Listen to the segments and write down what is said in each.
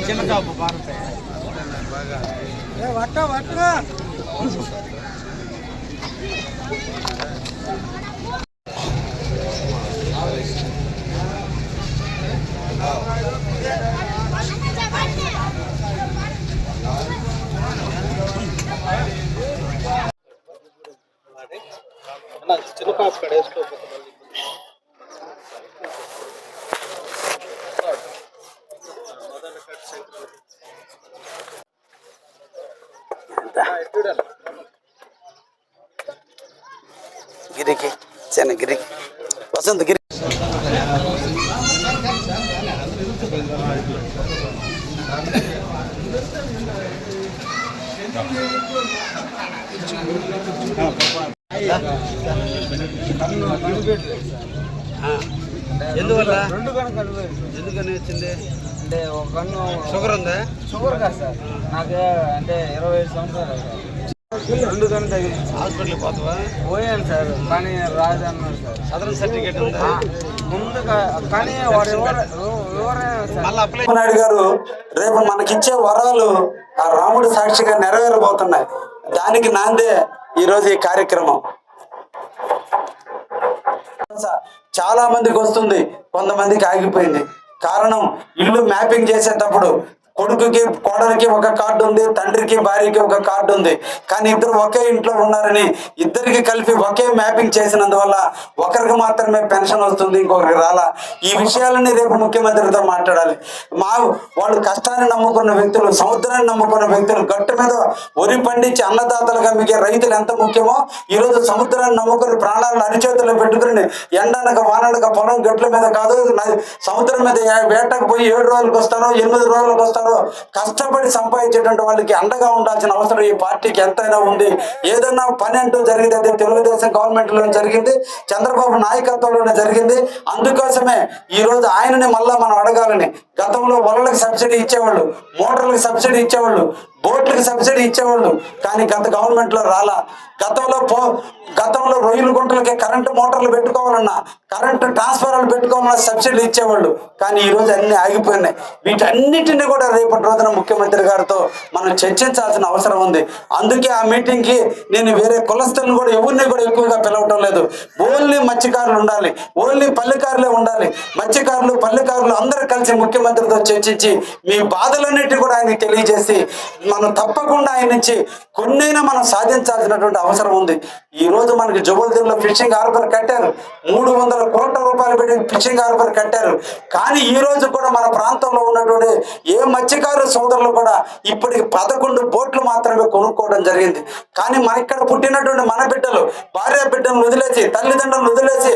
చిన్న జాబ్ భారత వట్ట వట్ట చిన్న పాప కడేసుకో గిరికి చిన్న గిరికి వసంత గిరి ఎందువల్ల ఎందుకని వచ్చింది అంటే ఒక కన్ను షుగర్ ఉందా? షుగర్ కాదు సార్, నాకు అంటే 25 సంవత్సరాలు సార్. 2 కన్ను తగిలింది. హాస్పిటల్కి పోతావా? పోయాను సార్, కానీ రాజన్నాడు సార్. సదరన్ సర్టిఫికేట్ ఉందా? ముందుగా కానీ వాడు నాయుడు గారు రేపు మనకిచ్చే వరాలు ఆ రాముడు సాక్షిగా నెరవేరబోతున్నాయి. దానికి నాందే ఈరోజు ఈ కార్యక్రమం. చాలా మందికి వస్తుంది, కొంతమందికి ఆగిపోయింది. కారణం ఇల్లు మ్యాపింగ్ చేసేటప్పుడు కొడుకుకి కోడలికి ఒక కార్డు ఉంది, తండ్రికి భార్యకి ఒక కార్డు ఉంది. కానీ ఇద్దరు ఒకే ఇంట్లో ఉన్నారని ఇద్దరికి కలిపి ఒకే మ్యాపింగ్ చేసినందువల్ల ఒకరికి మాత్రమే పెన్షన్ వస్తుంది, ఇంకొకరికి రాలా. ఈ విషయాలని రేపు ముఖ్యమంత్రితో మాట్లాడాలి. వాళ్ళు కష్టాన్ని నమ్ముకున్న వ్యక్తులు, సముద్రాన్ని నమ్ముకున్న వ్యక్తులు, గట్టు మీద వరి పండించి అన్నదాతలుగా మిగే రైతులు ఎంత ముఖ్యమో ఈరోజు సముద్రాన్ని నమ్ముకుని ప్రాణాలను అరిచేతుల్లో పెట్టుకుని ఎండనక వాననక పొలం గట్ల మీద కాదు సముద్రం మీద వేటకు పోయి 7 రోజులకు వస్తారో 8 రోజులకు వస్తారో కష్టపడి సంపాదించేటువంటి వాళ్ళకి అండగా ఉండాల్సిన అవసరం ఈ పార్టీకి ఎంతైనా ఉంది. ఏదన్నా పని అంటూ జరిగింది అదే తెలుగుదేశం గవర్నమెంట్ లో జరిగింది, చంద్రబాబు నాయకత్వంలోనే జరిగింది. అందుకోసమే ఈ రోజు ఆయనని మళ్ళా మనం అడగాలని. గతంలో వలలకు సబ్సిడీ ఇచ్చేవాళ్ళు, మోటార్లకు సబ్సిడీ ఇచ్చేవాళ్ళు, బోట్లకు సబ్సిడీ ఇచ్చేవాళ్ళు, కానీ గత గవర్నమెంట్ లో రాలా. గతంలో రొయ్యల గుంటలకి కరెంటు మోటార్లు పెట్టుకోవాలన్నా, కరెంటు ట్రాన్స్ఫార్మర్లు పెట్టుకోవాలన్నా సబ్సిడీ ఇచ్చేవాళ్ళు, కానీ ఈ రోజు అన్ని ఆగిపోయినాయి. వీటన్నిటిని కూడా రేపటి రోజున ముఖ్యమంత్రి గారితో మనం చర్చించాల్సిన అవసరం ఉంది. అందుకే ఆ మీటింగ్ కి నేను వేరే కులస్తులను కూడా ఎవరిని కూడా ఎక్కువగా పిలవటం లేదు. ఓన్లీ మత్స్యకారులు ఉండాలి, ఓన్లీ పల్లెకారులే ఉండాలి. మత్స్యకారులు పల్లెకారులు అందరూ కలిసి ముఖ్యమంత్రితో చర్చించి మీ బాధలన్నిటి కూడా ఆయనకి తెలియజేసి మనం తప్పకుండా ఆయన నుంచి కొన్నైనా మనం సాధించాల్సినటువంటి అవసరం ఉంది. ఈ రోజు మనకి జబల్దీలో ఫిషింగ్ హార్బర్ కట్టారు, 300 కోట్ల రూపాయలు పెట్టి ఫిషింగ్ హార్బర్ కట్టారు. కానీ ఈ రోజు కూడా మన ప్రాంతంలో ఉన్నటువంటి ఏ మత్స్యకారు సోదరులు కూడా ఇప్పటికి 11 బోట్లు మాత్రమే కొనుక్కోవడం జరిగింది. కానీ మన ఇక్కడ పుట్టినటువంటి మన బిడ్డలు భార్య బిడ్డలను వదిలేసి, తల్లిదండ్రులను వదిలేసి,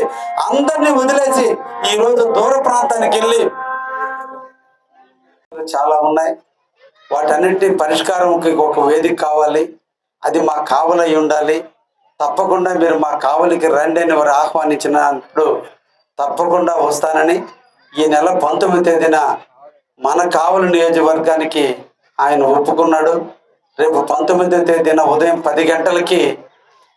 అందరినీ వదిలేసి ఈ రోజు దూర ప్రాంతానికి వెళ్ళి చాలా ఉన్నాయి. వాటన్నిటి పరిష్కారంకి ఒక వేదిక కావాలి. అది మా కావలై ఉండాలి. తప్పకుండా మీరు మా కావలికి రండి అని వారు ఆహ్వానించినప్పుడు తప్పకుండా వస్తానని ఈ నెల 19వ తేదీన మన కావలి నియోజకవర్గానికి ఆయన ఒప్పుకున్నాడు. రేపు 19వ తేదీన ఉదయం 10 గంటలకి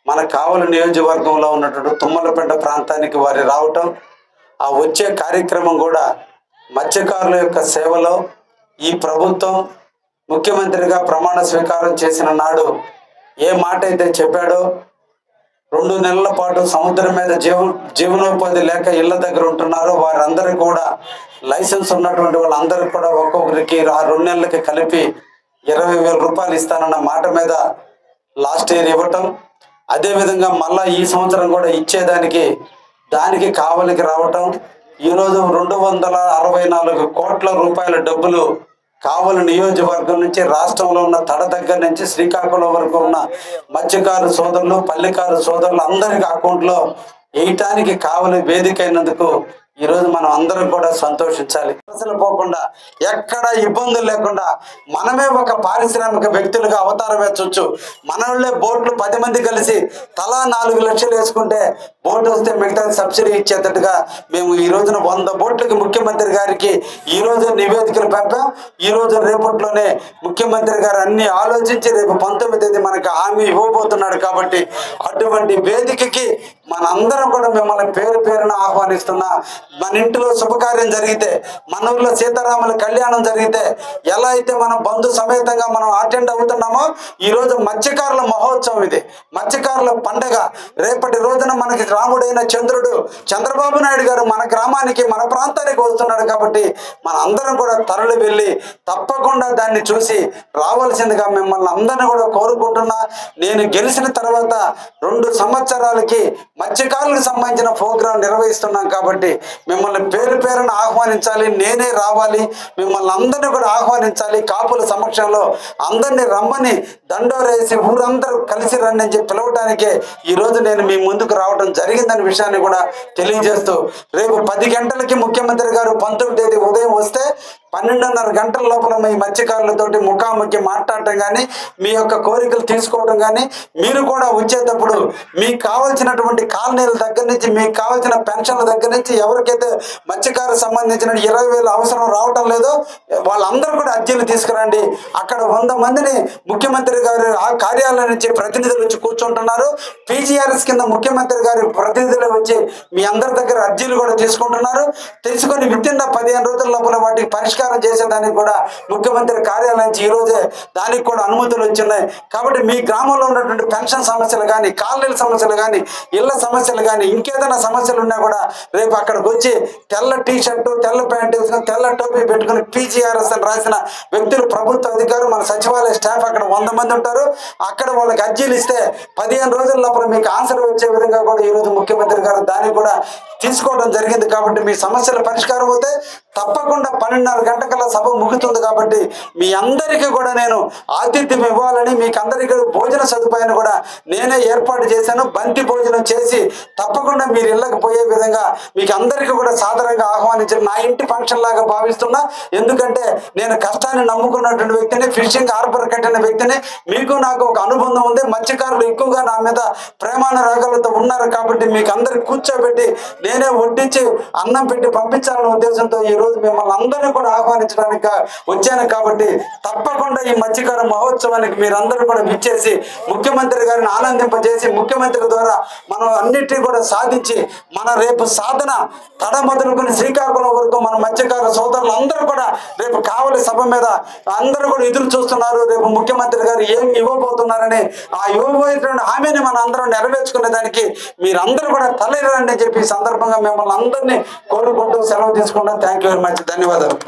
మన కావలి నియోజకవర్గంలో ఉన్నటువంటి తుమ్మలపేట ప్రాంతానికి వారు రావటం, ఆ వచ్చే కార్యక్రమం కూడా మత్స్యకారుల యొక్క సేవలో ఈ ప్రభుత్వం ముఖ్యమంత్రిగా ప్రమాణ స్వీకారం చేసిన నాడు ఏ మాట అయితే చెప్పాడో 2 నెలల పాటు సముద్రం మీద జీవనోపాధి లేక ఇళ్ల దగ్గర ఉంటున్నారో వారందరికీ కూడా లైసెన్స్ ఉన్నటువంటి వాళ్ళందరికీ కూడా ఒక్కొక్కరికి ఆ 2 నెలలకి కలిపి 20,000 రూపాయలు ఇస్తానన్న మాట మీద లాస్ట్ ఇయర్ ఇవ్వటం, అదేవిధంగా మళ్ళా ఈ సంవత్సరం కూడా ఇచ్చేదానికి దానికి కావలికి రావటం. ఈరోజు 264 కోట్ల రూపాయల డబ్బులు కావలి నియోజకవర్గం నుంచి రాష్ట్రంలో ఉన్న తడ దగ్గర నుంచి శ్రీకాకుళం వరకు ఉన్న మత్స్యకారు సోదరులు పల్లెకారు సోదరులు అందరికి అకౌంట్లో వేయటానికి కావలి వేదిక అయినందుకు ఈరోజు మనం అందరం కూడా సంతోషించాలి. అసలు పోకుండా ఎక్కడ ఇబ్బందులు లేకుండా మనమే ఒక పారిశ్రామిక వ్యక్తులుగా అవతారం ఎత్తొచ్చు. మనోళ్ళే బోట్లు 10 మంది కలిసి తలా 4 లక్షలు వేసుకుంటే బోట్ వస్తే మిగతా సబ్సిడీ ఇచ్చేటట్టుగా మేము ఈ రోజున 100 బోట్లకి ముఖ్యమంత్రి గారికి ఈ రోజు నివేదికలు పంపాం. ఈ రోజు రేపట్లోనే ముఖ్యమంత్రి గారు అన్ని ఆలోచించి రేపు 19వ తేదీ మనకు హామీ ఇవ్వబోతున్నాడు. కాబట్టి అటువంటి వేదికకి మనందరం కూడా మిమ్మల్ని పేరు పేరున ఆహ్వానిస్తున్నా. మన ఇంటిలో శుభకార్యం జరిగితే, మన ఊర్లో సీతారాముల కళ్యాణం జరిగితే ఎలా అయితే మనం బంధు సమేతంగా మనం అటెండ్ అవుతున్నామో, ఈరోజు మత్స్యకారుల మహోత్సవం ఇది, మత్స్యకారుల పండగ. రేపటి రోజున మనకి రాముడైన చంద్రుడు చంద్రబాబు నాయుడు గారు మన గ్రామానికి మన ప్రాంతానికి వస్తున్నాడు కాబట్టి మన అందరం కూడా తరలి వెళ్ళి తప్పకుండా దాన్ని చూసి రావాల్సిందిగా మిమ్మల్ని అందరినీ కూడా కోరుకుంటున్నా. నేను గెలిచిన తర్వాత 2 సంవత్సరాలకి మత్స్యకారులకు సంబంధించిన ప్రోగ్రాం నిర్వహిస్తున్నాం కాబట్టి మిమ్మల్ని పేరు పేరున ఆహ్వానించాలి, నేనే రావాలి, మిమ్మల్ని అందరినీ కూడా ఆహ్వానించాలి. కాపుల సమక్షంలో అందరినీ రమ్మని దండోరేసి ఊరందరూ కలిసి రండి అని చెప్పి పిలవడానికే ఈరోజు నేను మీ ముందుకు రావడం జరిగిందనే విషయాన్ని కూడా తెలియజేస్తూ, రేపు 10 గంటలకి ముఖ్యమంత్రి గారు 19వ తేదీ ఉదయం వస్తే 12:30 గంటల లోపల మీ మత్స్యకారులతోటి ముఖాముఖి మాట్లాడటం కానీ, మీ యొక్క కోరికలు తీసుకోవడం కానీ, మీరు కూడా వచ్చేటప్పుడు మీకు కావాల్సినటువంటి కాలనీల దగ్గర నుంచి, మీకు కావాల్సిన పెన్షన్ల దగ్గర నుంచి, ఎవరికైతే మత్స్యకారులకు సంబంధించిన 20,000 అవసరం రావటం లేదో వాళ్ళందరూ కూడా అర్జీలు తీసుకురండి. అక్కడ 100 మందిని ముఖ్యమంత్రి గారు ఆ కార్యాలయం నుంచి ప్రతినిధులు వచ్చి కూర్చుంటున్నారు. PGRS కింద ముఖ్యమంత్రి గారి ప్రతినిధులు వచ్చి మీ అందరి దగ్గర అర్జీలు కూడా తీసుకుంటున్నారు. తీసుకొని వితిన్ 15 రోజుల లోపల వాటికి పరిష్కారం చేసేదానికి కూడా ముఖ్యమంత్రి కార్యాలయం నుంచి ఈ రోజే దానికి కూడా అనుమతులు వచ్చినాయి. కాబట్టి మీ గ్రామంలో ఉన్నటువంటి పెన్షన్ సమస్యలు కానీ, కాలనీల సమస్యలు కానీ, ఇళ్ల సమస్యలు కానీ, ఇంకేదైనా సమస్యలు ఉన్నా కూడా రేపు అక్కడికి వచ్చి తెల్ల టీ-షర్టు, తెల్ల ప్యాంట్ వేసుకొని, తెల్ల టోపీ పెట్టుకుని PGRS అని రాసిన వ్యక్తులు, ప్రభుత్వ అధికారులు, మన సచివాలయ స్టాఫ్ అక్కడ 100 మంది ఉంటారు. అక్కడ వాళ్ళకి అర్జీలు ఇస్తే 15 రోజుల లోపల మీకు ఆన్సర్ వచ్చే విధంగా కూడా ఈరోజు ముఖ్యమంత్రి గారు దాన్ని కూడా తీసుకోవడం జరిగింది. కాబట్టి మీ సమస్యల పరిష్కారం అవుతే తప్పకుండా 12:30 గంటకల్లా సభ ముగుతుంది. కాబట్టి మీ అందరికీ కూడా నేను ఆతిథ్యం ఇవ్వాలని, మీకు అందరికీ భోజన సదుపాయాన్ని కూడా నేనే ఏర్పాటు చేశాను. బంతి భోజనం చేసి తప్పకుండా మీరు ఇళ్ళకి పోయే విధంగా మీకు అందరికీ కూడా సాదరంగా ఆహ్వానించారు. నా ఇంటి ఫంక్షన్ లాగా భావిస్తున్నా. ఎందుకంటే నేను కష్టాన్ని నమ్ముకున్నటువంటి వ్యక్తిని, ఫిషింగ్ హార్బర్ కట్టిన వ్యక్తిని, మీకు నాకు ఒక అనుబంధం ఉంది. మత్స్యకారులు ఎక్కువగా నా మీద ప్రేమానురాగాలతో ఉన్నారు కాబట్టి మీకు అందరికి కూర్చోబెట్టి నేనే వడ్డించి అన్నం పెట్టి పంపించాలనే ఉద్దేశంతో ఈ రోజు మిమ్మల్ని అందరినీ కూడా ఆహ్వానించడానికి వచ్చాను. కాబట్టి తప్పకుండా ఈ మత్స్యకార మహోత్సవానికి మీరందరూ కూడా విచ్చేసి ముఖ్యమంత్రి గారిని ఆనందింపజేసి, ముఖ్యమంత్రి ద్వారా మనం అన్నిటినీ కూడా సాధించి మన రేపు సాధన తడ మొదలుకొని శ్రీకాకుళం వరకు మన మత్స్యకార సోదరులు అందరూ కూడా రేపు కావలి సభ మీద అందరూ కూడా ఎదురు చూస్తున్నారు. రేపు ముఖ్యమంత్రి గారు ఏం ఇవ్వబోతున్నారని, ఆ ఇవ్వబోయేటువంటి హామీని మన అందరం నెరవేర్చుకునే దానికి మీరందరూ కూడా తలెరండి అని చెప్పి సందర్భంగా మిమ్మల్ని అందరినీ కోరుకుంటూ సెలవు తీసుకుంటాం. Thank you very much. ధన్యవాదాలు.